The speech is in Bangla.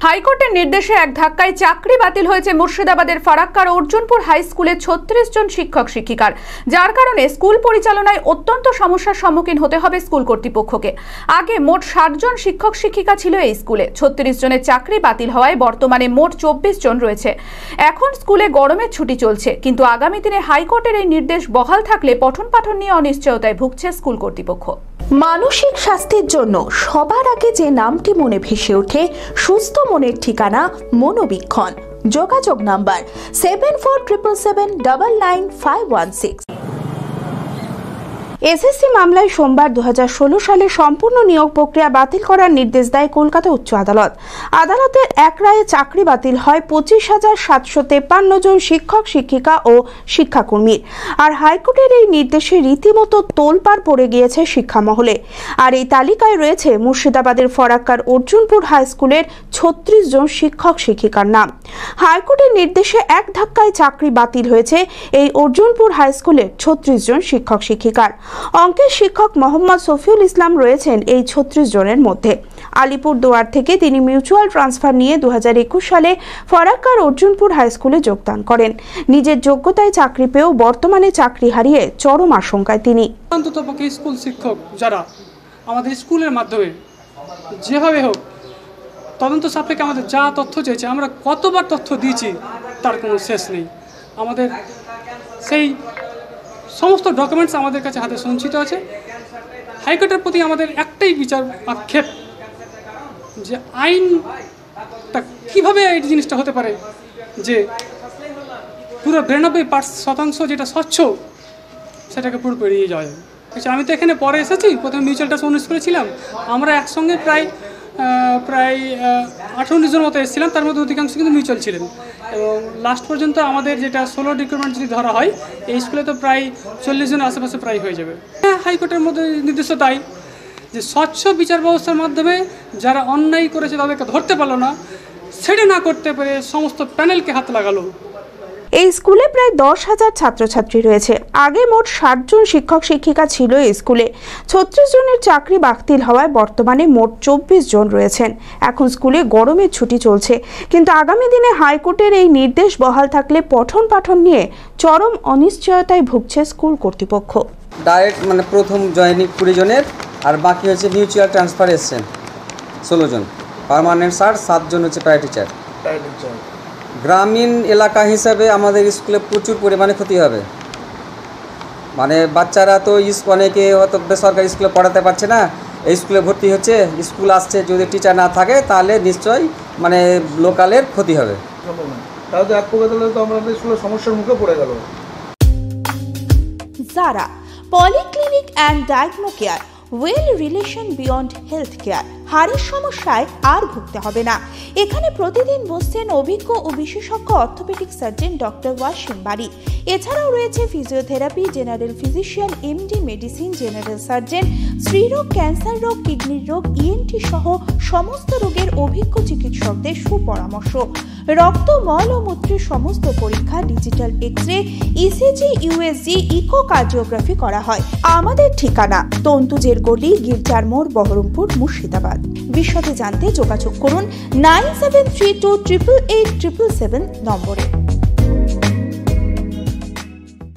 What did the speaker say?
হাইকোর্টের নির্দেশে এক ধাক্কায় চাকরি বাতিল হয়েছে মুর্শিদাবাদের ফারাক্কার অর্জুনপুর হাই স্কুলে ৩৬ জন শিক্ষক শিক্ষিকার, যার কারণে স্কুল পরিচালনায় অত্যন্ত সমস্যার সম্মুখীন হতে হবে স্কুল কর্তৃপক্ষকে। আগে মোট ৬০ জন শিক্ষক শিক্ষিকা ছিল এই স্কুলে। ৩৬ জনের চাকরি বাতিল হওয়ায় বর্তমানে মোট ২৪ জন রয়েছে। এখন স্কুলে গরমের ছুটি চলছে, কিন্তু আগামী দিনে হাইকোর্টের এই নির্দেশ বহাল থাকলে পঠন পাঠন নিয়ে অনিশ্চয়তায় ভুগছে স্কুল কর্তৃপক্ষ। মানসিক স্বাস্থ্যের জন্য সবার আগে যে নামটি মনে ভেসে ওঠে, সুস্থ মনের ঠিকানা মনোবীক্ষণ। যোগাযোগ নাম্বার 7477799516। এসএসসি মামলায় সোমবার 2016 সালে সম্পূর্ণ নিয়োগ প্রক্রিয়া বাতিল করার নির্দেশ দেয় কলকাতা উচ্চ আদালত। আদালতের এক রায়ে চাকরি বাতিল হয় 25,753 জন শিক্ষক শিক্ষিকা ও শিক্ষাকর্মীর। আর হাইকোর্টের এই নির্দেশে রীতিমতো তোলপাড় পড়ে গিয়েছে শিক্ষা মহলে। আর এই তালিকায় রয়েছে মুর্শিদাবাদের ফরাক্কার অর্জুনপুর হাই স্কুলের 36 জন শিক্ষক শিক্ষিকার নাম। হাইকোর্টের নির্দেশে এক ধাক্কায় চাকরি বাতিল হয়েছে এই অর্জুনপুর হাই স্কুলের 36 জন শিক্ষক শিক্ষিকার। অঙ্কের শিক্ষক মোহাম্মদ সফিউল ইসলাম রয়েছেন এই 36 জনের মধ্যে। আলিপুরদুয়ার থেকে তিনি মিউচুয়াল ট্রান্সফার নিয়ে 2021 সালে ফরাক্কার অর্জুনপুর হাই স্কুলে যোগদান করেন। নিজের যোগ্যতায় চাকরি পেয়েও বর্তমানে চাকরি হারিয়ে চরম আশঙ্কায় তিনি। অন্ততপক্ষে স্কুল শিক্ষক যারা আমাদের স্কুলের মাধ্যমে যেভাবে হোক তদন্ত সাপেক্ষে আমাদের যা তথ্য চেয়েছে, আমরা কতবার তথ্য দিয়েছি তার কোনো শেষ নেই। আমাদের সেই সমস্ত ডকুমেন্টস আমাদের কাছে হাতে সঞ্চিত আছে। হাইকোর্টের প্রতি আমাদের একটাই বিচার আক্ষেপ যে আইনটা কীভাবে এই জিনিসটা হতে পারে যে পুরো 92% যেটা স্বচ্ছ সেটাকে পুরো পেরিয়ে যাওয়া যায়। আমি তো এখানে পরে এসেছি, প্রথমে মিউচুয়াল ট্রাস্ট 19 করেছিলাম। আমরা একসঙ্গে প্রায় 18-19 জন মতো এসেছিলাম, তার মধ্যে অধিকাংশ কিন্তু মিউচুয়াল ছিলেন। এবং লাস্ট পর্যন্ত আমাদের যেটা 16 রিক্রুটমেন্ট যদি ধরা হয়, এই স্কুলে তো প্রায় 40 জনের আশেপাশে প্রায় হয়ে যাবে। হাইকোর্টের মধ্যে নির্দেশ তাই যে স্বচ্ছ বিচার ব্যবস্থার মাধ্যমে যারা অন্যায় করেছে তাদেরকে ধরতে পারলো না, সেটা না করতে পেরে সমস্ত প্যানেলকে হাত লাগালো। এই স্কুলে প্রায় 10,000 ছাত্রছাত্রী রয়েছে। আগে মোট 60 জন শিক্ষক শিক্ষিকা ছিল এই স্কুলে। 36 জনের চাকরি বাতিল হওয়ায় বর্তমানে মোট 24 জন রয়েছেন। এখন স্কুলে গরমের ছুটি চলছে, কিন্তু আগামী দিনে হাইকোর্টের এই নির্দেশ বহাল থাকলে পঠন পাঠন নিয়ে চরম অনিশ্চয়তায় ভুগছে স্কুল কর্তৃপক্ষ। ডাইরেক্ট প্রথম জয়েনিং 20 জনের, আর বাকি হচ্ছে মিউচুয়াল ট্রান্সফার এসছেন 16 জন, পার্মানেন্ট স্যার 7 জন হচ্ছে প্রায় টিচার। গ্রামীণ এলাকা হিসাবে আমাদের স্কুলে প্রচুর পরিমাণে ক্ষতি হবে। বাচ্চারা তো অনেকে হয়তো বেসরকারি স্কুলে পড়াতে পারছে না, এই স্কুলে ভর্তি হচ্ছে, স্কুল আসছে, যদি টিচার না থাকে তাহলে নিশ্চয়ই লোকালের ক্ষতি হবে। তাহলে তো এক প্রকার তো আমাদের স্কুলে সমস্যার মুখে পড়ে গেল। Zara polyclinic and diagno care, well relation beyond health care. হাড়ের সমস্যায় আর ভুগতে হবে না। এখানে প্রতিদিন বসছেন অভিজ্ঞ ও বিশেষজ্ঞ অর্থোপেডিক সার্জন ডক্টর ওয়াসিম বাড়ি। এছাড়াও রয়েছে physiotherapy, general physician, MD medicine, general surgeon, স্ত্রীরোগ, ক্যান্সার রোগ, কিডনির রোগ, ইএনটি সহ সমস্ত রোগের অভিজ্ঞ চিকিৎসকদের সুপরামর্শ। রক্ত, মল ও মূত্রের সমস্ত পরীক্ষা, digital x ray, ECG, USG, echocardiography করা হয়। আমাদের ঠিকানা তন্তুজের গলি, গির্জার মোড়, বহরমপুর, মুর্শিদাবাদ। বিশদে জানতে যোগাযোগ করুন 9732887777 নম্বরে।